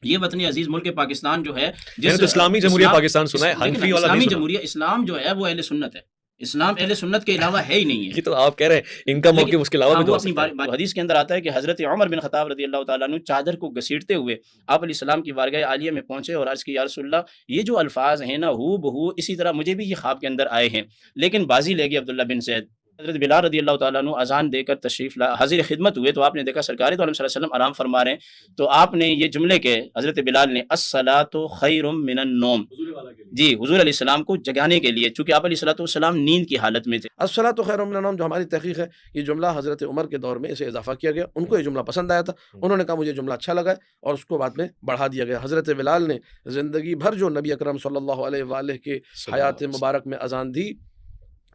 یہ وطن عزیز ملک پاکستان جو ہے، میں نے تو اسلامی جمہوریہ پاکستان سنا ہے، حنفی والا اسلامی نہیں سنا۔ جمہوریہ اسلام جو ہے وہ اہل سنت ہے، اسلام اہل سنت کے علاوہ ہے ہی نہیں ہے۔ یہ تو آپ کہہ رہے ہیں ان کا موقف اس کے علاوہ بھی تو ہو سکتا ہے۔ حدیث کے اندر آتا ہے کہ حضرت عمر بن خطاب رضی اللہ تعالیٰ عنہ چادر کو گھسیٹتے ہوئے آپ علیہ السلام کی بارگاہ عالیہ میں پہنچے اور عرض کی یا رسول اللہ، یہ جو الفاظ ہیں نا ہو بہو اسی طرح مجھے بھی یہ خواب کے اندر آئے ہیں، لیکن بازی لے گئی عبداللہ بن زید۔ حضرت بلال رضی اللہ تعالیٰ عنہ اذان دے کر تشریف حاضر خدمت ہوئے تو آپ نے دیکھا سرکار تو علیہ صلی اللہ علیہ وسلم آرام فرما رہے ہیں، تو آپ نے یہ جملے کے حضرت بلال نے الصلاۃ خیر من النوم، جی حضور علیہ السلام کو جگانے کے لیے، چونکہ آپ علیہ الصلوۃ والسلام نیند کی حالت میں تھے۔ الصلاۃ خیر من النوم جو ہماری تحقیق ہے، یہ جملہ حضرت عمر کے دور میں اسے اضافہ کیا گیا، ان کو یہ جملہ پسند آیا تھا، انہوں نے کہا مجھے جملہ اچھا لگا ہے، اور اس کو بعد میں بڑھا دیا گیا۔ حضرت بلال نے زندگی بھر جو نبی اکرم صلی اللہ علیہ وآلہ کے حیات مبارک میں اذان دی،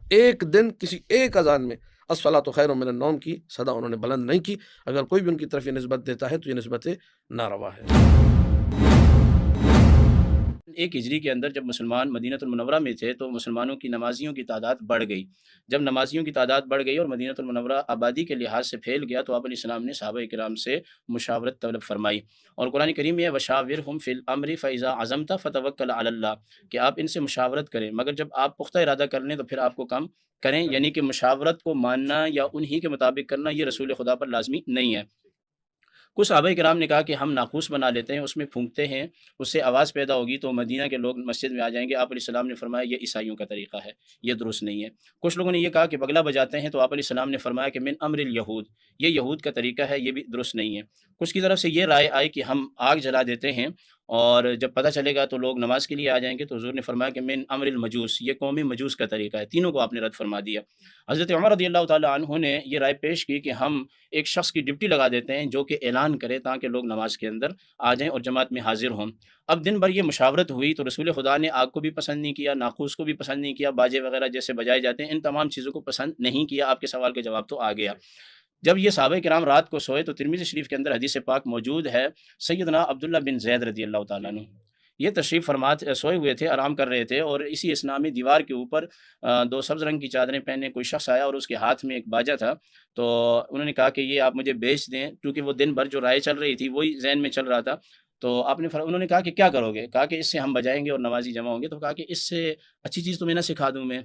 ایک دن کسی ایک اذان میں الصلاۃ خیر من النوم کی صدا انہوں نے بلند نہیں کی۔ اگر کوئی بھی ان کی طرف یہ نسبت دیتا ہے تو یہ نسبت ناروا ہے۔ ایک ہجری کے اندر جب مسلمان مدینہ المنورہ میں تھے تو مسلمانوں کی نمازیوں کی تعداد بڑھ گئی۔ جب نمازیوں کی تعداد بڑھ گئی اور مدینہ المنورہ آبادی کے لحاظ سے پھیل گیا تو آپ علیہ السلام نے صحابہ کرام سے مشاورت طلب فرمائی، اور قرآن کریم میں وشاورہم فی الامر فاذا عزمت فتوکل علی اللہ، کہ آپ ان سے مشاورت کریں، مگر جب آپ پختہ ارادہ کر لیں تو پھر آپ کو کام کریں، یعنی کہ مشاورت کو ماننا یا انہی کے مطابق کرنا یہ رسول خدا پر لازمی نہیں ہے۔ کچھ صحابہ کرام نے کہا کہ ہم ناقوس بنا لیتے ہیں، اس میں پھونکتے ہیں، اس سے آواز پیدا ہوگی تو مدینہ کے لوگ مسجد میں آ جائیں گے۔ آپ علیہ السلام نے فرمایا یہ عیسائیوں کا طریقہ ہے، یہ درست نہیں ہے۔ کچھ لوگوں نے یہ کہا کہ بگلا بجاتے ہیں، تو آپ علیہ السلام نے فرمایا کہ من امر الیہود، یہ یہود کا طریقہ ہے، یہ بھی درست نہیں ہے۔ کچھ کی طرف سے یہ رائے آئی کہ ہم آگ جلا دیتے ہیں اور جب پتہ چلے گا تو لوگ نماز کے لیے آ جائیں گے، تو حضور نے فرمایا کہ من امر المجوس، یہ قوم مجوس کا طریقہ ہے۔ تینوں کو آپ نے رد فرما دیا۔ حضرت عمر رضی اللہ تعالیٰ عنہ نے یہ رائے پیش کی کہ ہم ایک شخص کی ڈپٹی لگا دیتے ہیں جو کہ اعلان کرے تاکہ لوگ نماز کے اندر آ جائیں اور جماعت میں حاضر ہوں۔ اب دن بھر یہ مشاورت ہوئی تو رسول خدا نے آگ کو بھی پسند نہیں کیا، ناقوس کو بھی پسند نہیں کیا، باجے وغیرہ جیسے بجائے جاتے ہیں ان تمام چیزوں کو پسند نہیں کیا۔ آپ کے سوال کا جواب تو آ گیا۔ جب یہ صحابہ کرام رات کو سوئے تو ترمذی شریف کے اندر حدیث پاک موجود ہے، سیدنا عبداللہ بن زید رضی اللہ تعالیٰ عنہ یہ تشریف فرما سوئے ہوئے تھے، آرام کر رہے تھے، اور اسی اثناء میں دیوار کے اوپر دو سبز رنگ کی چادریں پہنے کوئی شخص آیا اور اس کے ہاتھ میں ایک باجا تھا، تو انہوں نے کہا کہ یہ آپ مجھے بیچ دیں، کیونکہ وہ دن بھر جو رائے چل رہی تھی وہی ذہن میں چل رہا تھا۔ تو انہوں نے کہا کہ کیا کرو گے؟ کہا کہ اس سے ہم بجائیں گے اور نمازی جمع ہوں گے۔ تو کہا کہ اس سے اچھی چیز تمہیں نہ سکھا دوں میں؟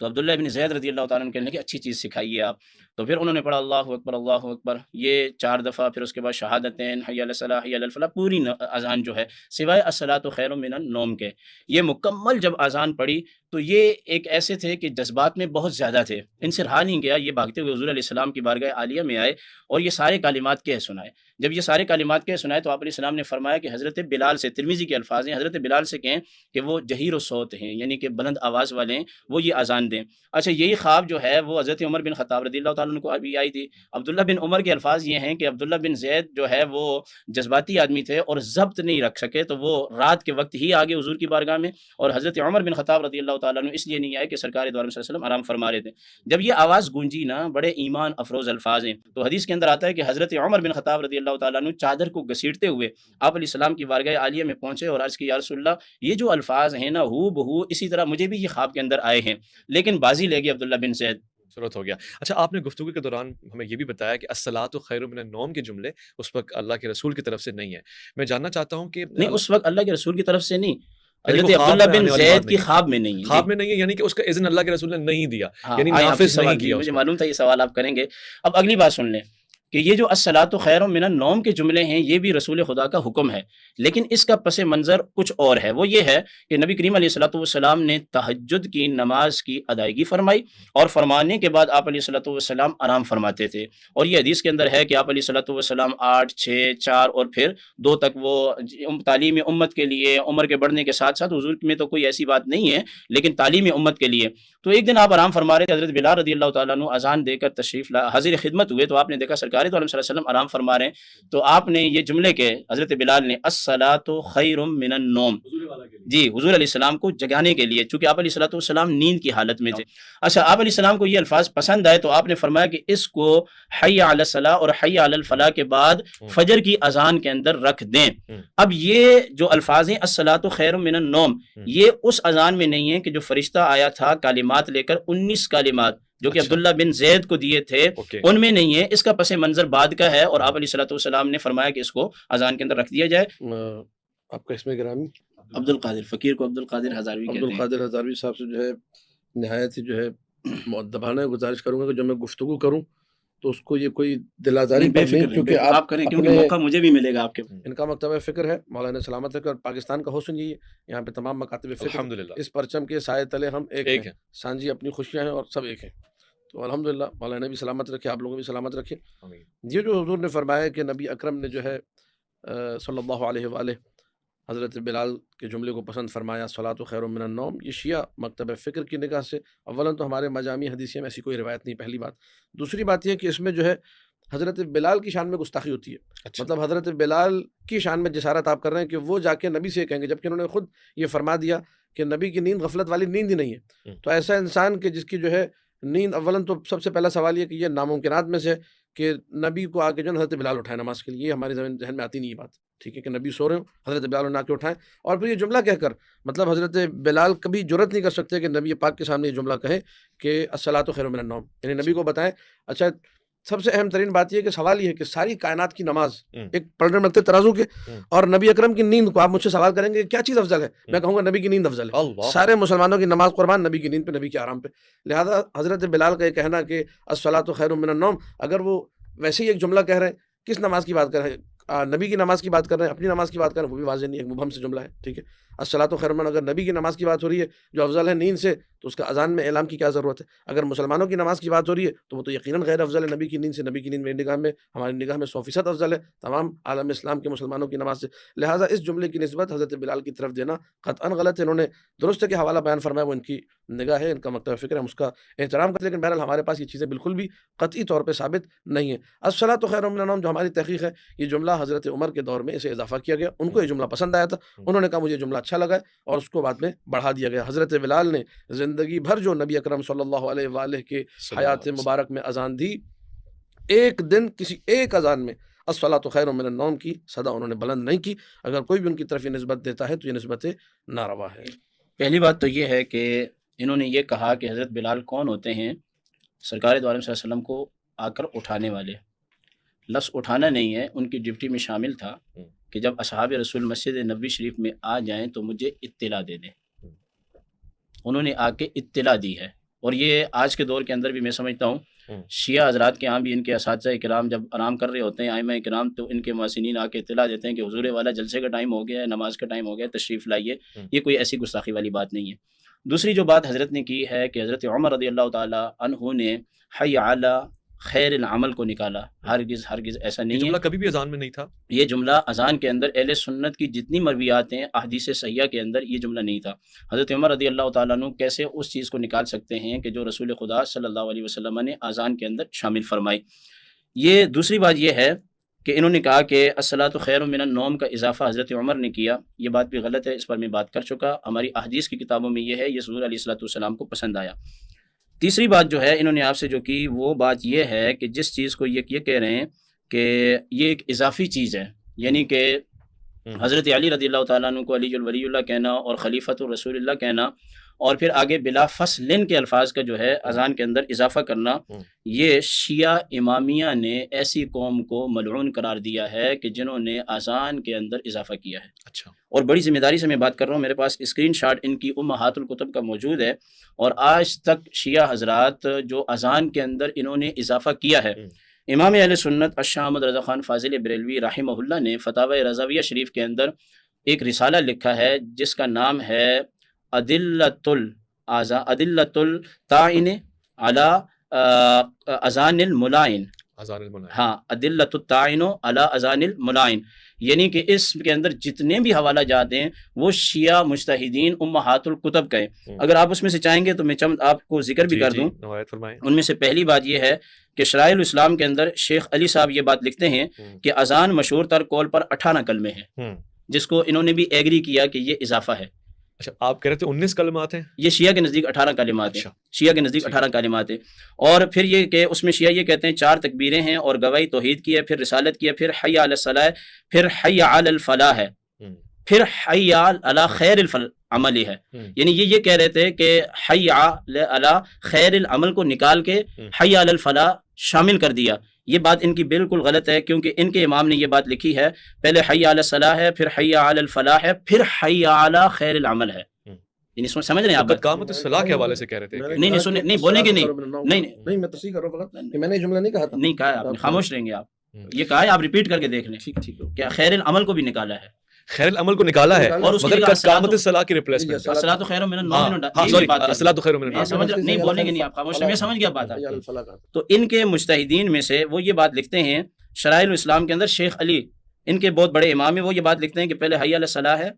تو عبداللہ بن زید رضی اللہ تعالیٰ عنہ کہنے کہ اچھی چیز سکھائیے آپ۔ تو پھر انہوں نے پڑھا اللہ اکبر اللہ اکبر، یہ 4 دفعہ، پھر اس کے بعد شہادتین، حی علی الصلاۃ حی علی الفلاح، پوری اذان جو ہے سوائے الصلاۃ خیر من النوم کے، یہ مکمل جب اذان پڑھی تو یہ ایک ایسے تھے کہ جذبات میں بہت زیادہ تھے، ان سے رہا نہیں گیا، یہ بھاگتے ہوئے حضور علیہ السلام کی بارگاہ عالیہ میں آئے اور یہ سارے کلمات کہہ سنائے۔ جب یہ سارے کلمات کہہ سنائے تو آپ علیہ السلام نے فرمایا کہ حضرت بلال سے، ترمذی کے الفاظ ہیں، حضرت بلال سے کہیں کہ وہ جہیر الصوت ہیں، یعنی کہ بلند آواز والے ہیں، وہ یہ اذان دیں۔ اچھا، یہی خواب جو ہے وہ حضرت عمر بن خطاب رضی اللہ تعالیٰ عنہ کو ابھی آئی تھی۔ عبداللہ بن عمر کے الفاظ یہ ہیں کہ عبداللہ بن زید جو ہے وہ جذباتی آدمی تھے اور ضبط نہیں رکھ سکے، تو وہ رات کے وقت ہی آگے حضور کی بارگاہ میں، اور حضرت عمر بن خطاب رضی اللہ تعالیٰ عنہ اس لیے نہیں آئے کہ سرکار دو عالم صلی اللہ علیہ وسلم آرام فرما رہے تھے۔ جب یہ آواز گونجی نا، بڑے ایمان افروز الفاظ ہیں، تو حدیث کے اندر آتا ہے کہ حضرت عمر بن خطاب رضی اللہ تعالیٰ عنہ چادر کو گھسیٹتے ہوئے آپ علیہ السلام کی بارگاہ عالیہ میں پہنچے اور عرض کی یا رسول اللہ، یہ جو الفاظ ہیں نا ہو بہو اسی طرح مجھے بھی یہ خواب کے اندر آئے ہیں، لیکن بازی لے گئی عبداللہ بن زید۔ ضرورت ہو گیا۔ اچھا، آپ نے گفتگو کے دوران ہمیں یہ بھی بتایا کہ الصلاۃ خیر من النوم کے جملے اس وقت اللہ کے رسول کی طرف سے نہیں ہے۔ میں جاننا چاہتا ہوں کہ نہیں، اس وقت اللہ کے رسول کی طرف سے نہیں، یعنی حضرت وہ خواب عبداللہ میں بن آنے والی زید بات کی نہیں ہے۔ خواب میں نہیں ہے، خواب میں نہیں ہے، یعنی کہ اس کا اذن اللہ کے رسول نے نہیں دیا، ہاں، یعنی آپ سے نافذ سوال نہیں کیا، کیا اس مجھے کو۔ معلوم تھا یہ سوال آپ کریں گے۔ اب اگلی بات سن لیں کہ یہ جو الصلاۃ خیر من النوم کے جملے ہیں یہ بھی رسول خدا کا حکم ہے، لیکن اس کا پس منظر کچھ اور ہے۔ وہ یہ ہے کہ نبی کریم علیہ الصلوۃ والسلام نے تہجد کی نماز کی ادائیگی فرمائی، اور فرمانے کے بعد آپ علیہ الصلوۃ والسلام آرام فرماتے تھے، اور یہ حدیث کے اندر ہے کہ آپ علیہ الصلوۃ والسلام 8، 6، 4 اور پھر 2 تک وہ تعلیم امت کے لیے، عمر کے بڑھنے کے ساتھ ساتھ حضور میں تو کوئی ایسی بات نہیں ہے، لیکن تعلیم امت کے لیے۔ تو ایک دن آپ آرام فرما رہے تھے، حضرت بلال رضی اللہ تعالیٰ عنہ اذان دے کر تشریف حاضر خدمت ہوئے تو آپ نے دیکھا سرکار تو علیہ وسلم آرام فرما رہے ہیں، تو آپ نے یہ جملے کے حضرت بلال نے الصلاۃ خیر من النوم، جی حضور علیہ السلام کو جگانے کے لیے، چونکہ آپ علیہ السلام نیند کی حالت میں تھے۔ اچھا، آپ علیہ السلام کو یہ الفاظ پسند آئے تو آپ نے فرمایا کہ اس کو حی علی الصلاۃ اور حی علی الفلاح کے بعد فجر کی اذان کے اندر رکھ دیں۔ اب یہ جو الفاظ ہیں الصلاۃ خیر من النوم، یہ اس اذان میں نہیں ہے کہ جو فرشتہ آیا تھا کلمات لے کر، 19 کلمات جو کہ اچھا عبداللہ بن زید کو دیے تھے اوکے ان میں نہیں ہے، اس کا پس منظر بعد کا ہے، اور آپ علیہ الصلوۃ والسلام نے فرمایا کہ اس کو اذان کے اندر رکھ دیا جائے۔ آپ کا اس میں گرامی عبد القادر فقیر کو عبد القادر ہزاروی عبد کہتے ہیں۔ القادر ہزاروی صاحب سے جو ہے نہایت ہی جو ہے مؤدبانہ گزارش کروں گا کہ جب میں گفتگو کروں تو اس کو یہ کوئی دل آزاری بے پر فکر نہیں، رہیں، کیونکہ آپ کریں، کیونکہ اپنے موقع مجھے بھی ملے گا آپ کے۔ ان کا مکتبہ فکر ہے، مولانا سلامت ہے، اور پاکستان کا حسن یہی ہے، یہاں پہ تمام مکاتب فکر الحمدللہ اس پرچم کے سائے تلے ہم ایک ایک ہیں، ہے سانجی اپنی خوشیاں ہیں اور سب ایک ہیں۔ تو الحمدللہ مولانا بھی سلامت رکھے، آپ لوگوں بھی سلامت رکھے۔ آمین یہ جو حضور نے فرمایا کہ نبی اکرم نے جو ہے صلی اللہ علیہ وآلہ حضرت بلال کے جملے کو پسند فرمایا، صلاۃ خیر من النوم، یہ شیعہ مکتبہ فکر کی نگاہ سے اولاً تو ہمارے مجامع حدیثیہ میں ایسی کوئی روایت نہیں، پہلی بات۔ دوسری بات یہ کہ اس میں جو ہے حضرت بلال کی شان میں گستاخی ہوتی ہے، اچھا مطلب حضرت بلال کی شان میں جسارت آپ کر رہے ہیں کہ وہ جا کے نبی سے کہیں گے، جبکہ انہوں نے خود یہ فرما دیا کہ نبی کی نیند غفلت والی نیند ہی نہیں ہے۔ تو ایسا انسان کہ جس کی جو ہے نیند، اولاً تو سب سے پہلا سوال یہ کہ یہ ناممکنات میں سے کہ نبی کو آ کے جو ہے حضرت بلال اٹھائے نماز کے لیے، یہ ہمارے ذہن میں آتی نہیں یہ بات، ٹھیک ہے، کہ نبی سو رہے ہوں حضرت بلال نہ کے اٹھائیں، اور پھر یہ جملہ کہہ کر مطلب حضرت بلال کبھی جرت نہیں کر سکتے کہ نبی پاک کے سامنے یہ جملہ کہیں کہ الصلاۃ خیر من النوم، یعنی نبی کو بتائیں۔ اچھا، سب سے اہم ترین بات یہ کہ سوال یہ ہے کہ ساری کائنات کی نماز ایک پڑھ رہے رکھتے ترازو کے، اور نبی اکرم کی نیند کو آپ مجھ سے سوال کریں گے کیا چیز افضل ہے، میں کہوں گا نبی کی نیند افضل ہے۔ اللہ سارے مسلمانوں کی نماز قربان نبی کی نیند پہ، نبی کے آرام پہ۔ لہذا حضرت بلال کا یہ کہنا کہ الصلاۃ خیر من النوم، اگر وہ ویسے ہی ایک جملہ کہہ رہے ہیں، کس نماز کی بات کر رہے ہیں، نبی کی نماز کی بات کر رہے ہیں، اپنی نماز کی بات کر رہے ہیں، وہ بھی واضح نہیں ہے، ایک مبہم سے جملہ ہے، ٹھیک ہے۔ الصلاۃ خیر من، اگر نبی کی نماز کی بات ہو رہی ہے جو افضل ہے نیند سے، تو اس کا اذان میں اعلام کی کیا ضرورت ہے؟ اگر مسلمانوں کی نماز کی بات ہو رہی ہے تو وہ تو یقیناً غیر افضل ہے نبی کی نیند سے، نبی کی نیند میری نگاہ میں، ہماری نگاہ میں 100% افضل ہے تمام عالم اسلام کے مسلمانوں کی نماز سے۔ لہٰذا اس جملے کی نسبت حضرت بلال کی طرف دینا قطعاً غلط ہے۔ انہوں نے درست ہے کہ حوالہ بیان فرمایا، وہ ان کی نگاہ ہے، ان کا مکتبہ فکر ہے، ہم اس کا احترام کرتے ہیں، لیکن بہرحال ہمارے پاس یہ چیزیں بالکل بھی قطعی طور پہ ثابت نہیں ہیں۔ الصلاۃ خیر من النوم جو ہماری تحقیق ہے، یہ جملہ حضرت عمر کے دور میں اسے اضافہ کیا گیا، ان کو یہ جملہ پسند آیا تھا، انہوں نے کہا مجھے جملہ اچھا لگا اور اس کو بعد میں بڑھا دیا گیا۔ حضرت بلال نے زندگی بھر جو نبی اکرم صلی اللہ علیہ وآلہ کے حیات مبارک میں اذان دی، ایک دن کسی ایک اذان میں الصلاۃ خیر من النوم کی صدا انہوں نے بلند نہیں کی۔ اگر کوئی بھی ان کی طرف یہ نسبت دیتا ہے تو یہ نسبت ناروا ہے۔ پہلی بات تو یہ ہے کہ انہوں نے یہ کہا کہ حضرت بلال کون ہوتے ہیں؟ سرکار دو عالم صلی اللہ علیہ وسلم کو آ کر اٹھانے والے۔ لفظ اٹھانا نہیں ہے، ان کی ڈیوٹی میں شامل تھا کہ جب اصحاب رسول مسجد نبوی شریف میں آ جائیں تو مجھے اطلاع دے دیں۔ انہوں نے آ کے اطلاع دی ہے، اور یہ آج کے دور کے اندر بھی میں سمجھتا ہوں شیعہ حضرات کے ہاں بھی ان کے اساتذہ کرام جب آرام کر رہے ہوتے ہیں، ائمہ کرام، تو ان کے محسنین آ کے اطلاع دیتے ہیں کہ حضور والا جلسے کا ٹائم ہو گیا ہے، نماز کا ٹائم ہو گیا ہے، تشریف لائیے۔ یہ کوئی ایسی گستاخی والی بات نہیں ہے۔ دوسری جو بات حضرت نے کی ہے کہ حضرت عمر رضی اللہ تعالی عنہ نے حی علی خیر العمل کو نکالا، ہرگز ایسا یہ نہیں ہے۔ جملہ کبھی بھی اذان میں نہیں تھا؟ یہ جملہ اذان کے اندر اہل سنت کی جتنی مرویات ہیں احادیث صحیحہ کے اندر یہ جملہ نہیں تھا۔ حضرت عمر رضی اللہ تعالیٰ عنہ کیسے اس چیز کو نکال سکتے ہیں کہ جو رسول خدا صلی اللہ علیہ وسلم نے اذان کے اندر شامل فرمائی؟ یہ دوسری بات یہ ہے کہ انہوں نے کہا کہ الصلاۃ خیر من النوم کا اضافہ حضرت عمر نے کیا، یہ بات بھی غلط ہے، اس پر میں بات کر چکا۔ ہماری احادیث کی کتابوں میں یہ ہے، یہ حضور علیہ الصلوۃ والسلام کو پسند آیا۔ تیسری بات جو ہے انہوں نے آپ سے جو کی وہ بات یہ ہے کہ جس چیز کو یہ کہہ رہے ہیں کہ یہ ایک اضافی چیز ہے، یعنی کہ حضرت علی رضی اللہ تعالیٰ عنہ کو علی الولی اللہ کہنا اور خلیفۃ الرسول اللہ کہنا، اور پھر آگے بلا فصل کے الفاظ کا جو ہے اذان کے اندر اضافہ کرنا، یہ شیعہ امامیہ نے ایسی قوم کو ملعون قرار دیا ہے کہ جنہوں نے اذان کے اندر اضافہ کیا ہے۔ اچھا، اور بڑی ذمہ داری سے میں بات کر رہا ہوں، میرے پاس اسکرین شاٹ ان کی امہات الکتب کا موجود ہے، اور آج تک شیعہ حضرات جو اذان کے اندر انہوں نے اضافہ کیا ہے، امام اہل سنت الشاہ احمد رضا خان فاضل بریلوی رحمہ اللہ نے فتاوی رضویہ شریف کے اندر ایک رسالہ لکھا ہے جس کا نام ہے ادلۃ الطاعن علی اذان الملائن۔ اذان الملائن، ہاں، ادلۃ الطاعن علی اذان الملائن، یعنی کہ اس کے اندر جتنے بھی حوالہ جات ہیں وہ شیعہ مجتہدین امہات الکتب کا ہے۔ اگر آپ اس میں سے چاہیں گے تو میں چند آپ کو ذکر بھی کر دوں۔ روایت فرمائیں۔ ان میں سے پہلی بات یہ ہے کہ شرائع الاسلام کے اندر شیخ علی صاحب یہ بات لکھتے ہیں کہ اذان مشہور تر قول پر 18 کلمے ہیں، جس کو انہوں نے بھی ایگری کیا کہ یہ اضافہ ہے۔ اچھا، آپ کہہ رہے تھے 19 کلمات ہیں؟ یہ شیعہ کے نزدیک 18 کلمات ہیں، اچھا، شیعہ کے نزدیک 18 کلمات ہیں۔ اور پھر یہ کہ اس میں شیعہ یہ کہتے ہیں 4 تکبیریں ہیں، اور گواہی توحید کی ہے، پھر رسالت کی ہے، پھر حی علی الصلاۃ، پھر حی علی الفلاح ہے، پھر حی علی خیر عملی ہے، یعنی یہ کہہ رہے تھے کہ حی علی خیر العمل کو نکال کے حی علی الفلاح شامل کر دیا. یہ بات ان کی بالکل غلط ہے، کیونکہ ان کے امام نے یہ بات لکھی ہے، پہلے حی علی الصلاح ہے، پھر حی علی الفلاح ہے، پھر حی علی خیر العمل ہے. یعنی سمجھ رہے ہیں آپ؟ قامت الصلاح کے حوالے سے کہہ رہے تھے. نہیں سنیں، نہیں بولیں گے، نہیں میں تصحیح کر رہا ہوں فقط کہ میں نے جملہ نہیں کہا تھا. نہیں کہا آپ نے، خاموش رہیں گے آپ. یہ کہا ہے، آپ ریپیٹ کر کے دیکھ لیں. ٹھیک کیا خیر العمل کو بھی نکالا ہے، خیر العمل کو نکالا ہے، اور اس مگر کی قامت الصلاح کی ریپلیسمنٹ. الصلاۃ خیر من النوم، الصلاۃ خیر من میں سمجھ النوم. نہیں بولیں گے نہیں آپ، خاموش رہیں، میں سمجھ گیا بات. الفلاح کا تو ان کے مجتہدین میں سے وہ یہ بات لکھتے ہیں، شرائع الاسلام کے اندر شیخ علی ان کے بہت بڑے امام ہیں، وہ یہ بات لکھتے ہیں کہ پہلے حی علی الصلاح ہے،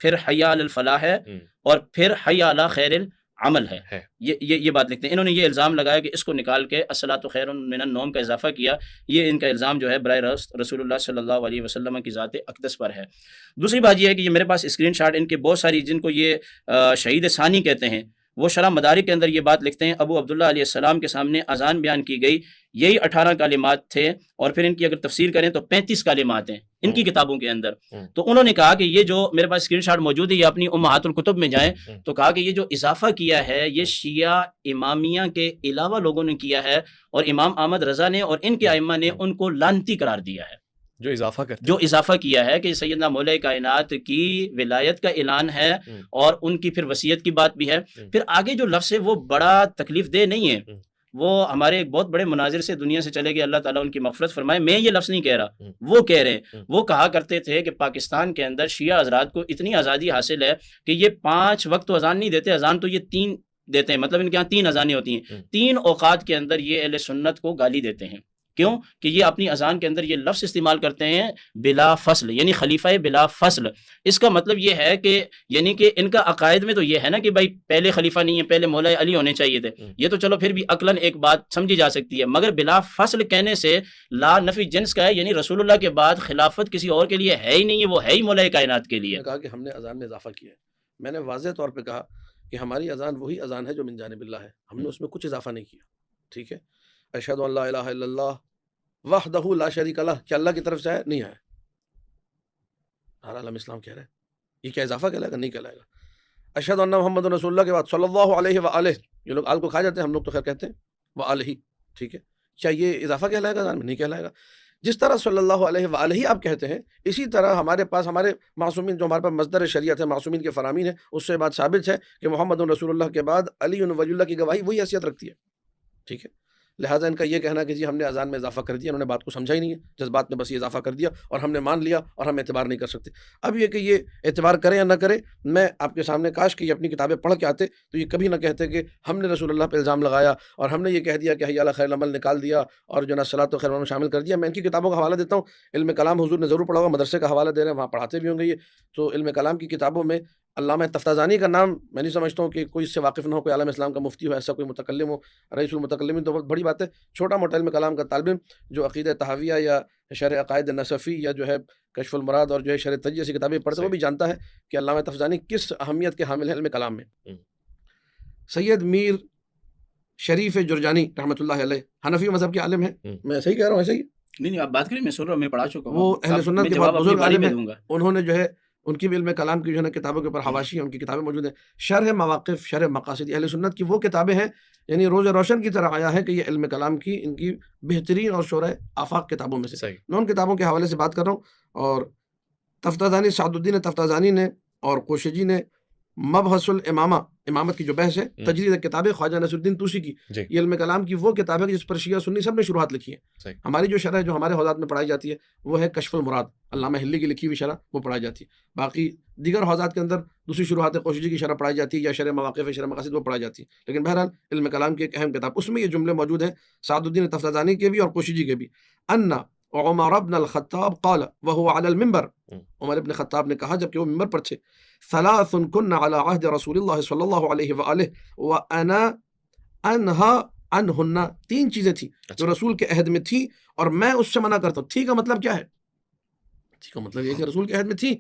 پھر حی علی الفلاح ہے، اور پھر حی علی خیر العمل ہے. یہ بات لکھتے ہیں. انہوں نے یہ الزام لگایا کہ اس کو نکال کے الصلاۃ خیر من النوم کا اضافہ کیا. یہ ان کا الزام جو ہے براہ راست رسول اللہ صلی اللہ علیہ وسلم کی ذات اقدس پر ہے. دوسری بات یہ ہے کہ یہ میرے پاس اسکرین شاٹ ان کے بہت ساری، جن کو یہ شہید ثانی کہتے ہیں، وہ شرح مدارک کے اندر یہ بات لکھتے ہیں، ابو عبداللہ علیہ السلام کے سامنے اذان بیان کی گئی، یہی 18 کلمات تھے، اور پھر ان کی اگر تفسیر کریں تو 35 کلمات ہیں ان کی کتابوں کے اندر. تو انہوں نے کہا کہ یہ جو میرے پاس اسکرین شاٹ موجود ہے، یہ اپنی امہات الکتب میں جائیں، تو کہا کہ یہ جو اضافہ کیا ہے یہ شیعہ امامیہ کے علاوہ لوگوں نے کیا ہے، اور امام احمد رضا نے اور ان کے ائمہ نے ان کو لعنتی قرار دیا ہے. جو اضافہ کیا ہے کہ سیدنا مولا کائنات کی ولایت کا اعلان ہے، اور ان کی پھر وصیت کی بات بھی ہے. پھر آگے جو لفظ ہے وہ بڑا تکلیف دہ نہیں ہے، وہ ہمارے ایک بہت بڑے مناظر سے دنیا سے چلے گئے، اللہ تعالیٰ ان کی مغفرت فرمائے. میں یہ لفظ نہیں کہہ رہا، وہ کہہ رہے ہیں. وہ کہا کرتے تھے کہ پاکستان کے اندر شیعہ حضرات کو اتنی آزادی حاصل ہے کہ یہ 5 وقت تو اذان نہیں دیتے، اذان تو یہ 3 دیتے ہیں، مطلب ان کے یہاں 3 اذانیں ہوتی ہیں. 3 اوقات کے اندر یہ اہل سنت کو گالی دیتے ہیں. کیوں کہ یہ اپنی اذان کے اندر یہ لفظ استعمال کرتے ہیں بلا فصل، یعنی خلیفہ بلا فصل. اس کا مطلب یہ ہے کہ یعنی کہ ان کا عقائد میں تو یہ ہے نا کہ بھائی پہلے خلیفہ نہیں ہے، پہلے مولا علی ہونے چاہیے تھے. یہ تو چلو پھر بھی عقلاً ایک بات سمجھی جا سکتی ہے، مگر بلا فصل کہنے سے لا نفی جنس کا ہے، یعنی رسول اللہ کے بعد خلافت کسی اور کے لیے ہے ہی نہیں ہے، وہ ہے ہی مولا کائنات کے لیے. کہا کہ ہم نے اذان میں اضافہ کیا ہے. میں نے واضح طور پہ کہا کہ ہماری اذان وہی اذان ہے جو من جانب اللہ ہے، ہم نے اس میں کچھ اضافہ نہیں کیا. ٹھیک ہے، اشہد ان لا الہ الا اللہ وحدہ لا شریک لہ، کیا اللہ کی طرف سے ہے؟ نہیں آیا. ہر عالم اسلام کہہ رہے ہیں یہ کیا اضافہ کہلائے گا؟ نہیں کہلائے گا. اشہد ان محمد رسول اللہ کے بعد صلی اللہ علیہ وآلہ، یہ لوگ آل کو کھا جاتے ہیں، ہم لوگ تو خیر کہتے ہیں وآلہ. ٹھیک ہے، کیا یہ اضافہ کہلائے گا؟ نہیں کہلائے گا. جس طرح صلی اللہ علیہ وآلہ آپ کہتے ہیں، اسی طرح ہمارے پاس ہمارے معصومین، جو ہمارے پاس مصدر شریعت ہے، معصومین کے فرامین ہے، اس سے بات ثابت ہے کہ محمد رسول اللہ کے بعد علی ولی اللہ کی گواہی وہی حیثیت رکھتی ہے. ٹھیک ہے، لہٰذا ان کا یہ کہنا کہ جی ہم نے اذان میں اضافہ کر دیا، انہوں نے بات کو سمجھا ہی نہیں ہے، جذبات میں بس یہ اضافہ کر دیا اور ہم نے مان لیا اور ہم اعتبار نہیں کر سکتے. اب یہ کہ یہ اعتبار کریں یا نہ کریں، میں آپ کے سامنے کاش کہ یہ اپنی کتابیں پڑھ کے آتے تو یہ کبھی نہ کہتے کہ ہم نے رسول اللہ پہ الزام لگایا اور ہم نے یہ کہہ دیا کہ حی علی خیر العمل نکال دیا اور جو نا صلاۃ و خیر العمل شامل کر دیا. میں ان کی کتابوں کا حوالہ دیتا ہوں. علم کلام حضور نے ضرور پڑھا ہوگا، مدرسے کا حوالہ دے رہے ہیں، وہاں پڑھاتے بھی ہوں گے یہ. تو علم کلام کی کتابوں میں علامہ تفتازانی کا نام میں نہیں سمجھتا ہوں کہ کوئی اس سے واقف نہ ہو، کوئی عالم اسلام کا مفتی ہو، ایسا کوئی متکلم ہو، رئیس المتکلمین، تو بہت بڑی بات ہے. چھوٹا موٹا علم کلام کا طالب علم جو عقیدہ تحاویہ یا شرح عقائد نصفی یا جو ہے کشف المراد اور جو ہے شرح تجزیہ جیسی کتابیں پڑھتے ہیں، وہ بھی جانتا ہے کہ علامہ تفتازانی کس اہمیت کے حامل ہے علم کلام میں. سید میر شریف جرجانی رحمۃ اللہ علیہ حنفی مذہب کے عالم ہیں. میں صحیح کہہ رہا ہوں؟ ایسے ہی نہیں آپ بات کریں، میں سن رہا ہوں، میں پڑھا چکا ہوں. وہ اہل سنت کے بہت بزرگ عالم ہیں. دوں گا. انہوں نے جو ہے ان کی بھی علم کلام کی جو ہے نا کتابوں کے اوپر حواشی ہیں، ان کی کتابیں موجود ہیں. شرح مواقف، شرح مقاصد، اہل سنت کی وہ کتابیں ہیں، یعنی روز روشن کی طرح آیا ہے کہ یہ علم کلام کی ان کی بہترین اور شورۂ آفاق کتابوں میں سے. میں ان کتابوں کے حوالے سے بات کر رہا ہوں. اور تفتازانی، سعد الدین تفتازانی نے اور کوشجی نے مبحث الامامہ، امامت کی جو بحث ہے، تجرید کتاب خواجہ نصر الدین طوسی کی، یہ علم کلام کی وہ کتاب ہے جس پر شیعہ سنی سب نے شروحات لکھی ہیں. ہماری جو شرح جو ہمارے حوزات میں پڑھائی جاتی ہے وہ ہے کشف المراد، علامہ ہلی کی لکھی ہوئی شرح، وہ پڑھائی جاتی ہے. باقی دیگر حوزات کے اندر دوسری شروحات کوشجی کی شرح پڑھائی جاتی ہے، یا شرح مواقف، شرح مقاصد، وہ پڑھائی جاتی ہے. لیکن بہرحال علم کلام کی ایک اہم کتاب، اس میں یہ جملے موجود ہیں سعد الدین تفتازانی کے بھی اور کوشجی کے بھی. ان عمر بن الخطاب قال وهو على المنبر، عمر ابن خطاب نے کہا جبکہ وہ ممبر پر تھے، ثلاث كن على عهد رسول اللہ صلی اللہ علیہ وآلہ وانا انهى عنهن، 3 چیزیں تھیں جو رسول کے عہد میں تھی اور میں اس سے منع کرتا ہوں. تھی کا مطلب کیا ہے؟ تھی کا مطلب یہ کہ رسول کے عہد میں تھی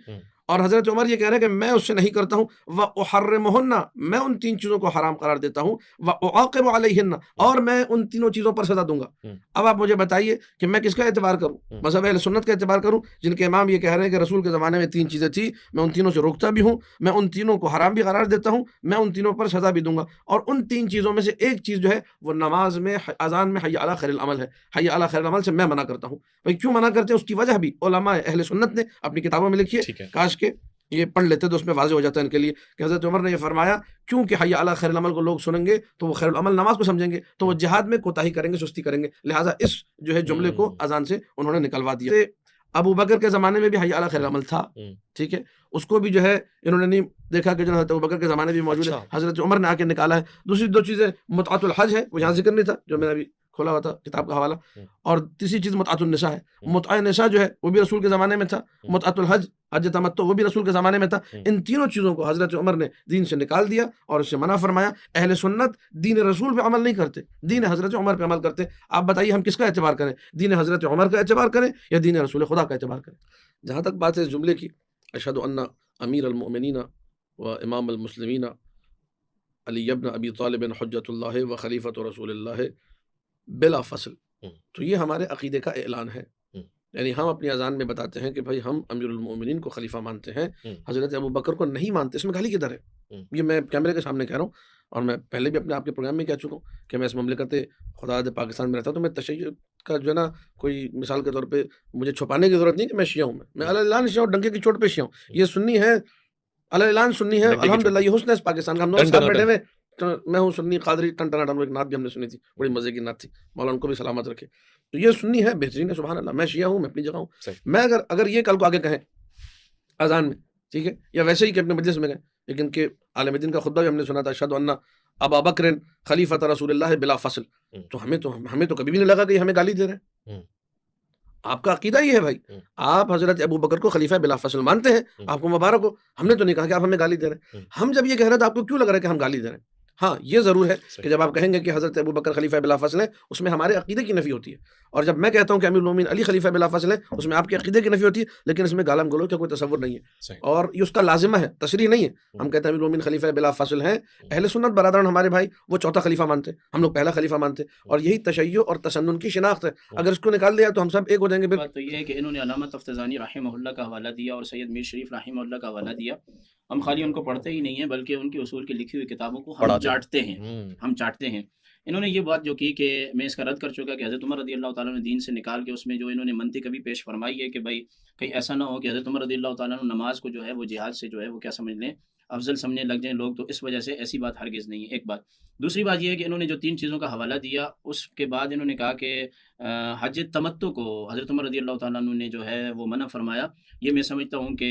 اور حضرت عمر یہ کہہ رہے ہیں کہ میں اس سے نہیں کرتا ہوں وَأُحَرِّمُهُنَّ، میں ان 3 چیزوں کو حرام قرار دیتا ہوں، وَأُعَاقِبُ عَلَيْهِنَّ، اور میں ان تینوں چیزوں پر سزا دوں گا۔ اب آپ مجھے بتائیے کہ میں کس کا اعتبار کروں، مذہب اہل سنت کا اعتبار کروں جن کے امام یہ کہہ رہے ہیں کہ رسول کے زمانے میں 3 چیزیں تھیں، میں ان تینوں سے روکتا بھی ہوں، میں ان تینوں کو حرام بھی قرار دیتا ہوں، میں ان تینوں پر سزا بھی دوں گا، اور ان 3 چیزوں میں سے ایک چیز جو ہے وہ نماز میں اذان میں حی علی خیر العمل ہے، حی علی خیر العمل سے میں منع کرتا ہوں۔ بھائی کیوں منع کرتے ہیں، اس کی وجہ بھی علماء اہل سنت نے اپنی کتابوں میں لکھی ہے، کاش کے یہ پڑھ لیتے تو اس میں واضح ہو جاتا ہے ان کے لیے کہ حضرت عمر نے یہ فرمایا کیونکہ حی علی خیر العمل کو لوگ سنیں گے تو وہ خیر العمل نماز کو سمجھیں گے، تو وہ جہاد میں کوتاہی کریں گے، سستی کریں گے، لہٰذا اس جو ہے جملے کو اذان سے انہوں نے نکلوا دیا۔ ابو بکر کے زمانے میں بھی حی علی خیر العمل تھا، ٹھیک ہے، اس کو بھی جو ہے انہوں نے نہیں دیکھا کہ جو حضرت ابو بکر کے زمانے میں بھی موجود ہے، حضرت عمر نے آ کے نکالا ہے۔ دوسری 2 چیزیں متعۃ الحج ہے، وہ یہاں ذکر نہیں تھا جو میں نے ابھی کھولا ہوا تھا کتاب کا حوالہ، اور تیسری چیز متعۃ النساء ہے۔ متعہ نساء جو ہے وہ بھی رسول کے زمانے میں تھا، متعۃ الحج حج تمتع وہ بھی رسول کے زمانے میں تھا۔ ان تینوں چیزوں کو حضرت عمر نے دین سے نکال دیا اور اس سے منع فرمایا۔ اہل سنت دین رسول پہ عمل نہیں کرتے، دین حضرت عمر پہ عمل کرتے۔ آپ بتائیے ہم کس کا اعتبار کریں، دین حضرت عمر کا اعتبار کریں یا دین رسول خدا کا اعتبار کریں؟ جہاں تک بات ہے اس جملے کی، اشہد ان امیر المؤمنین و امام المسلمین علی ابن ابی طالب حجۃ اللہ و خلیفۃ رسول اللہ بلا فصل، تو یہ ہمارے عقیدے کا اعلان ہے۔ یعنی ہم اپنی اذان میں بتاتے ہیں کہ بھائی ہم امیر المؤمنین کو خلیفہ مانتے ہیں، حضرت ابو بکر کو نہیں مانتے۔ اس میں گالی کدھر ہے؟ یہ میں کیمرے کے سامنے کہہ رہا ہوں، اور میں پہلے بھی اپنے آپ کے پروگرام میں کہہ چکا ہوں کہ میں اس مملکت خدا پاکستان میں رہتا ہوں، تو میں تشیع کا جو ہے نا کوئی مثال کے طور پہ مجھے چھپانے کی ضرورت نہیں کہ میں شیعہ ہوں، میں علی اعلان شیعہ ہوں، ڈنکے کی چوٹ پہ شیعہ ہوں۔ یہ سنی ہے، علی اعلان سنی ہے، الحمدللہ یہ حسن ہے اس پاکستان کا۔ ہم دونوں ساتھ بیٹھے ہوئے، میں ہوں سنی قادری، ٹن ٹنا ٹن، ایک نعت بھی ہم نے سنی تھی، بڑی مزے کی نعت تھی، مولا ان کو بھی سلامت رکھے۔ تو یہ سنی ہے، بہترین ہے، سبحان اللہ۔ میں شیعہ ہوں، میں اپنی جگہ ہوں۔ میں اگر یہ کل کو آگے کہیں اذان میں، ٹھیک ہے، یا ویسے ہی کہ اپنے مجلس میں گئے، لیکن کہ عالم دین کا خطبہ بھی ہم نے سنا تھا، اشہد ان ابا بکر خلیفۃ رسول اللہ بلا فصل، تو ہمیں تو کبھی بھی نہیں لگا کہ ہمیں گالی دے رہے ہیں۔ آپ کا عقیدہ یہ ہے بھائی، آپ حضرت ابو بکر کو خلیفہ بلا فصل مانتے ہیں، آپ کو مبارک ہو، ہم نے تو نہیں کہا کہ آپ ہمیں گالی دے رہے ہیں۔ ہم جب یہ کہہ رہے ہیں تو آپ کو کیوں لگ رہا ہے کہ ہم گالی دے رہے ہیں؟ ہاں یہ ضرور ہے کہ جب آپ کہیں گے کہ حضرت ابو بکر خلیفہ بلا فصل ہے، اس میں ہمارے عقیدے کی نفی ہوتی ہے، اور جب میں کہتا ہوں کہ امیر المومنین علی خلیفہ بلا فصل ہے، اس میں آپ کے عقیدے کی نفی ہوتی ہے، لیکن اس میں گالم گلوچ کا کوئی تصور نہیں ہے، اور یہ اس کا لازمہ ہے، تصریح نہیں ہے۔ ہم کہتے ہیں امیر المومنین خلیفہ بلا فصل ہیں، اہل سنت برادران ہمارے بھائی وہ چوتھا خلیفہ مانتے ہیں، ہم لوگ پہلا خلیفہ مانتے ہیں، اور یہی تشیع اور تسنن کی شناخت ہے۔ اگر اس کو نکال دیا تو ہم سب ایک ہو جائیں گے۔ بات تو یہ ہے کہ انہوں نے علامہ تفتزانی رحمہ اللہ کا حوالہ دیا اور سید میر شریف رحمہ اللہ کا حوالہ دیا۔ ہم خالی ان کو پڑھتے ہی نہیں ہیں بلکہ ان کی اصول کی لکھی ہوئی کتابوں کو ہم چاٹتے ہیں۔ انہوں نے یہ بات جو کی کہ میں اس کا رد کر چکا کہ حضرت عمر رضی اللہ تعالیٰ نے دین سے نکال کے اس میں جو انہوں نے منطق بھی پیش فرمائی ہے کہ بھائی کہیں ایسا نہ ہو کہ حضرت عمر رضی اللہ تعالیٰ نے نماز کو جو ہے وہ جہاد سے جو ہے وہ کیا سمجھ لیں، افضل سمجھنے لگ جائیں لوگ، تو اس وجہ سے ایسی بات ہرگز نہیں ہے، ایک بات۔ دوسری بات یہ ہے کہ انہوں نے جو 3 چیزوں کا حوالہ دیا، اس کے بعد انہوں نے کہا کہ حج تمتع کو حضرت عمر رضی اللہ تعالیٰ عنہ نے جو ہے وہ منع فرمایا۔ یہ میں سمجھتا ہوں کہ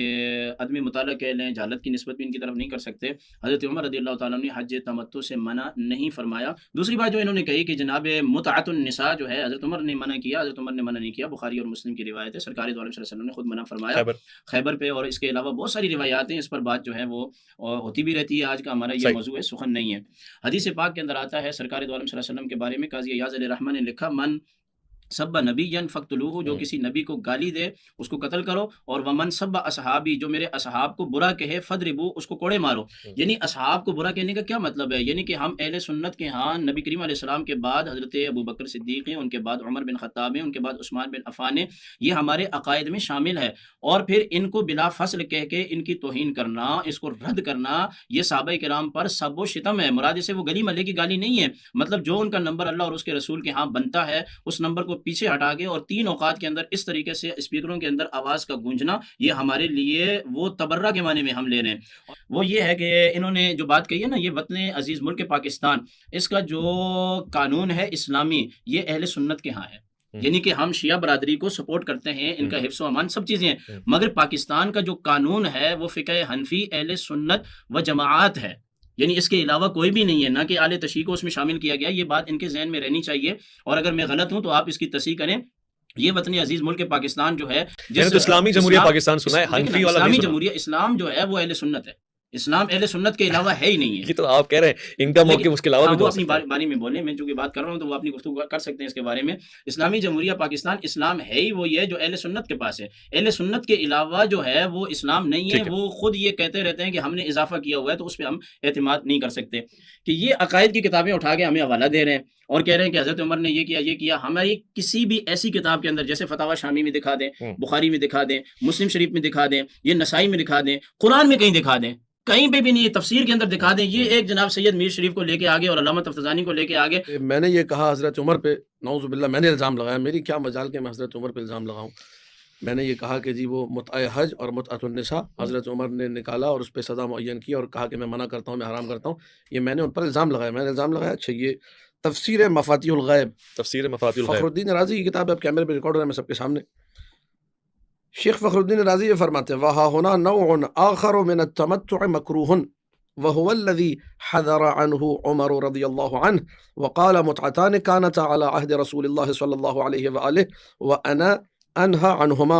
عدم مطالعہ کہہ لیں، جہالت کی نسبت بھی ان کی طرف نہیں کر سکتے۔ حضرت عمر رضی اللہ تعالیٰ نے حج تمتع سے منع نہیں فرمایا۔ دوسری بات جو انہوں نے کہی کہ جناب متعۃ النساء جو ہے حضرت عمر نے منع کیا، حضرت عمر نے منع نہیں کیا، بخاری اور مسلم کی روایت ہے، سرکار دو عالم صلی اللہ علیہ وسلم نے خود منع فرمایا خیبر پہ، اور اس کے علاوہ بہت ساری روایات ہیں، اس پر بات جو ہے وہ ہوتی بھی رہتی ہے۔ آج کا ہمارا یہ موضوع ہے، سخن نہیں ہے۔ حدیث پاک کے اندر آتا ہے سرکار دو عالم صلی اللہ علیہ وسلم کے بارے میں، قاضی ایاز علیہ رحمہ نے لکھا، من سب نبی فقتلوہ، جو کسی نبی کو گالی دے اس کو قتل کرو، اور ومن سب اصحابی، جو میرے اصحاب کو برا کہے فضربو، اس کو کوڑے مارو۔ یعنی اصحاب کو برا کہنے کا کیا مطلب ہے؟ یعنی کہ ہم اہل سنت کے ہاں نبی کریم علیہ السلام کے بعد حضرت ابو بکر صدیق ہیں، ان کے بعد عمر بن خطاب ہیں، ان کے بعد عثمان بن عفان ہیں، یہ ہمارے عقائد میں شامل ہے، اور پھر ان کو بلا فصل کہہ کے ان کی توہین کرنا، اس کو رد کرنا، یہ صحابہ کرام پر سب و شتم ہے۔ مراد سے وہ گلی محلے کی گالی نہیں ہے، مطلب جو ان کا نمبر اللہ اور اس کے رسول کے ہاں بنتا ہے، اس نمبر کو پیچھے ہٹا کے اور 3 اوقات کے اندر اس طریقے سے اسپیکروں کے اندر آواز کا گونجنا، یہ ہمارے لیے وہ تبرہ کے معنی میں ہم لے رہے ہیں۔ وہ یہ ہے کہ انہوں نے جو بات کہی ہے نا، یہ وطن عزیز ملک پاکستان، اس کا جو قانون ہے اسلامی، یہ اہل سنت کے ہاں ہے، یعنی کہ ہم شیعہ برادری کو سپورٹ کرتے ہیں، ان کا حفظ و امان سب چیزیں ہیں، مگر پاکستان کا جو قانون ہے وہ فقہ حنفی اہل سنت و جماعت ہے، یعنی اس کے علاوہ کوئی بھی نہیں ہے، نہ کہ اعلی تشیع کو اس میں شامل کیا گیا۔ یہ بات ان کے ذہن میں رہنی چاہیے، اور اگر میں غلط ہوں تو آپ اس کی تصحیح کریں۔ یہ وطن عزیز ملک پاکستان جو ہے، اسلامی جمہوریہ پاکستان سنا ہے، حنفی والا اسلامی جمہوریہ اسلام جو ہے وہ اہل سنت ہے، اسلام اہل سنت کے علاوہ ہے ہی نہیں ہے. یہ تو آپ کہہ رہے ہیں ان کا موقف اس کے علاوہ بھی وہ تو ہو اپنی سکتا ہے. باری میں بولیں, میں چونکہ بات کر رہا ہوں تو وہ اپنی گفتگو کر سکتے ہیں اس کے بارے میں. اسلامی جمہوریہ پاکستان اسلام ہے ہی وہی ہے جو اہل سنت کے پاس ہے. اہل سنت کے علاوہ جو ہے وہ اسلام نہیں ہے. وہ خود یہ کہتے رہتے ہیں کہ ہم نے اضافہ کیا ہوا ہے, تو اس پہ ہم اعتماد نہیں کر سکتے. کہ یہ عقائد کی کتابیں اٹھا کے ہمیں حوالہ دے رہے ہیں اور کہہ رہے ہیں کہ حضرت عمر نے یہ کیا. ہماری کسی بھی ایسی کتاب کے اندر, جیسے فتاوی شامی میں دکھا دیں, بخاری میں دکھا دیں, مسلم شریف میں دکھا دیں, یہ نسائی میں دکھا دیں, قرآن میں کہیں دکھا دیں, کہیں پہ بھی نہیں, تفسیر کے اندر دکھا دیں. یہ ایک جناب سید میر شریف کو لے کے آگے اور علامہ تفتزانی کو لے کے آگے. میں نے یہ کہا حضرت عمر پہ, نعوذ باللہ, میں نے الزام لگایا. میری کیا مجال کہ میں حضرت عمر پہ الزام لگاؤں. میں نے یہ کہا کہ جی وہ متع حج اور متعۃ النساء حضرت عمر نے نکالا اور اس پہ سزا معین کی اور کہا کہ میں منع کرتا ہوں, میں حرام کرتا ہوں. یہ میں نے ان پر الزام لگایا. میں نے الزام لگایا. اچھا, یہ تفسیر مفاتیح الغیب, تفسیر مفاتیح الغیب, فخر الدین رازی کی کتاب ہے, اب کیمرے پہ ریکارڈ ہو رہا ہے میں سب کے سامنے. شیخ فخر الدین رازی یہ فرماتے ہیں, وَهَا هُنَا نَوْعٌ آخَرُ مِنَ التَّمَتُّعِ مَكْرُوهٌ وَهُوَ الَّذِي حَذَرَ عَنْهُ عُمَرُ رضي الله عنه وقال متعتان كانتا على عهد رسول الله صلى الله عليه وآله وأنا أنهى عنهما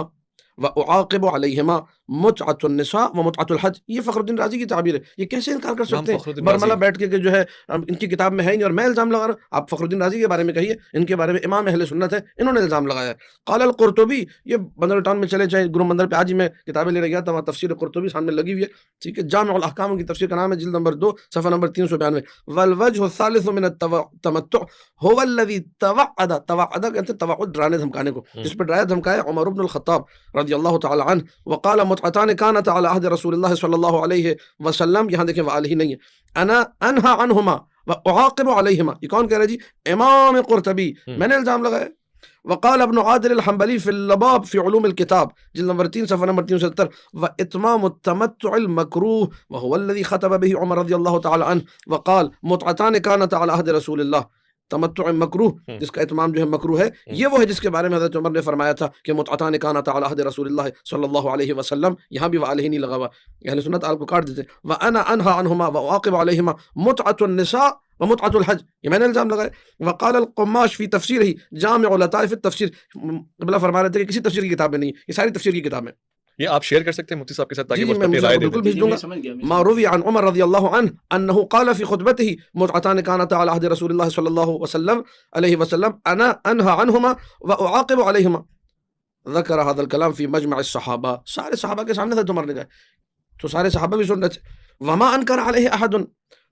وأعاقب عليهما متعة النساء ومتعة الحج. یہ فخر الدین رازی کی تعبیر ہے. یہ کیسے انکار کر سکتے ہیں برملا بیٹھ کے کہ جو ہے ان کی کتاب میں ہے نہیں اور میں الزام لگا رہا ہوں. آپ فخر الدین رازی کے بارے میں کہیے, ان کے بارے میں امام اہل سنت ہے, انہوں نے الزام لگایا ہے. قال القرطبی, یہ بندر ٹاؤن میں چلے جائیں, گرو مندر پہ آج ہی میں کتابیں لے گیا تھا, وہاں تفسیر قرطبی سامنے لگی ہوئی ہے, ٹھیک ہے. جامع الاحکام کی تفسیر کا نام ہے, جلد نمبر 2 صفحہ نمبر 392. والوجه الثالث من التمتع هو الذي توعد کہتے ہیں توعد, ڈرانے دھمکانے کو, جس پہ ڈرایا دھمکایا عمر بن الخطاب رضی اللہ تعالی عنہ. وقال متعتان كانتا على عهد رسول الله صلی اللہ علیہ وسلم, یہاں دیکھیں وآلہ نہیں ہے, انا انہا عنہما واعاقب علیہما. یہ کون کہہ رہا ہے جی؟ امام قرطبی. میں نے الزام لگایا. وقال ابن عادل الحنبلی فی اللباب فی علوم الکتاب, جلد نمبر 3 صفحہ نمبر 370. واتمام التمتع المکروہ وهو الذي خطب به عمر رضی اللہ تعالی عنہ وقال متعتان كانتا على عهد رسول اللہ. تمتع مکروہ, جس کا اتمام جو ہے مکروہ ہے, یہ وہ ہے جس کے بارے میں حضرت عمر نے فرمایا تھا کہ متعتان كانتا على عهد رسول اللہ صلی اللہ علیہ وسلم. یہاں بھی وعلیہ نہیں لگا ہوا, اہل سنت آپ کو کاٹ دیتے. وانا انہا عنہما واعاقب علیہما متعۃ النساء ومتعۃ الحج, یہ میں نے الزام لگایا. وقال القماش فی تفسیرہ جامع لطائف التفسیر, قبلہ فرما رہے تھے کہ کسی تفسیر کی کتاب میں نہیں, یہ ساری تفسیر کی کتابیں. یہ آپ شیئر کر سکتے ہیں مفتی صاحب کے ساتھ تاکہ وہ اس میں پر رائے دے بالکل دیں. بھیج دوں گا. سمجھ گیا, ما روی عن عمر رضی اللہ عنہ انه قال في خطبته متعتان كانتا على عهد رسول الله صلی اللہ علیہ وسلم انا انهى عنهما واعاقب عليهما. ذکر هذا الكلام في مجمع الصحابہ, سارے صحابہ کے سامنے تھا عمر نے کہا, تو سارے صحابہ بھی سن رہے تھے. وما انکر علیہ احد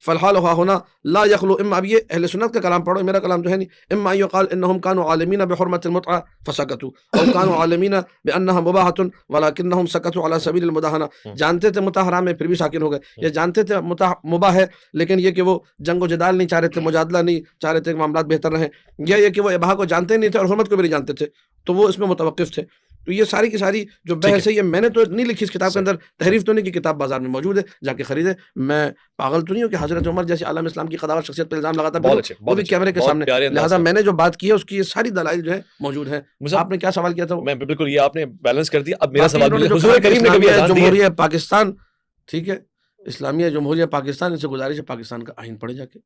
فالحال هنا لا يخلو, اما اب یہ اہل سنت کا کلام پڑھو, میرا کلام جو ہے نہیں, اما يقال انهم كانوا عالمين بحرمة المتعة فسكتوا او كانوا عالمين بانها مباحة ولكنهم سكتوا على سبيل المداهنة. جانتے تھے متاح حرام ہے پھر بھی ساکن ہو گئے, یا جانتے تھے متاح مباح ہے لیکن یہ کہ وہ جنگ و جدال نہیں چاہ رہے تھے, مجادلہ نہیں چاہ رہے تھے کہ معاملات بہتر رہیں, یا یہ کہ وہ اباحہ کو جانتے نہیں تھے اور حرمت کو بھی نہیں جانتے تھے, تو وہ اس میں متوقف تھے. تو یہ ساری کی ساری جو بحث ہے, یہ میں نے تو نہیں لکھی اس کتاب کے اندر, تحریف تو نہیں کی, کتاب بازار میں موجود ہے, جا کے خریدے. میں پاگل تو نہیں ہوں کہ حضرت عمر جیسے عالم اسلام کی قداور شخصیت پہ الزام لگاتا ہے, وہ بھی کیمرے کے سامنے. لہٰذا میں نے جو بات کی ہے اس کی یہ ساری دلائل جو ہے موجود ہیں. آپ نے کیا سوال کیا تھا؟ میں بالکل, یہ آپ نے بیلنس کر دیا. اب میرا سوال حضور کریم نے کبھی اذان دی ہے جمہوریہ پاکستان, ٹھیک ہے, اسلامیہ جمہوریہ پاکستان, ان سے گزارش ہے پاکستان کا آئین پڑھے جا کے,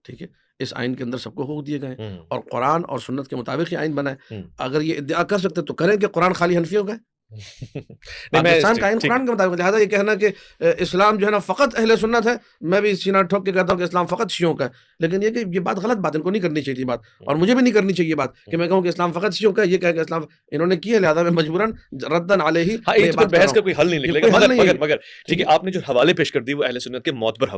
ٹھیک ہے. اس آئین کے اندر سب کو حقوق دیے گئے ہیں اور قرآن اور سنت کے مطابق یہ آئین بنا ہے. اگر یہ ادعا کر سکتے تو کریں کہ قرآن خالی حنفیوں کا ہے, پاکستان کا آئین قرآن کے مطابق. لہٰذا یہ کہنا کہ اسلام جو ہے نا فقط اہل سنت ہے, میں بھی سینہ ٹھوک کے کہتا ہوں کہ اسلام فقط شیعوں کا ہے, لیکن یہ کہ یہ بات غلط بات, ان کو نہیں کرنی چاہیے بات, اور مجھے بھی نہیں کرنی چاہیے بات کہ میں کہوں کہ اسلام فقط شیعوں کا ہے. یہ کہہ کہ اسلام انہوں نے کی ہے, لہٰذا میں مجبوراً ردن علیہ. بحث کا کوئی حل نہیں نکلے گا, مگر ٹھیک ہے, آپ نے جو حوالے پیش کر دی وہ اہل سنت کے معتبر حوالے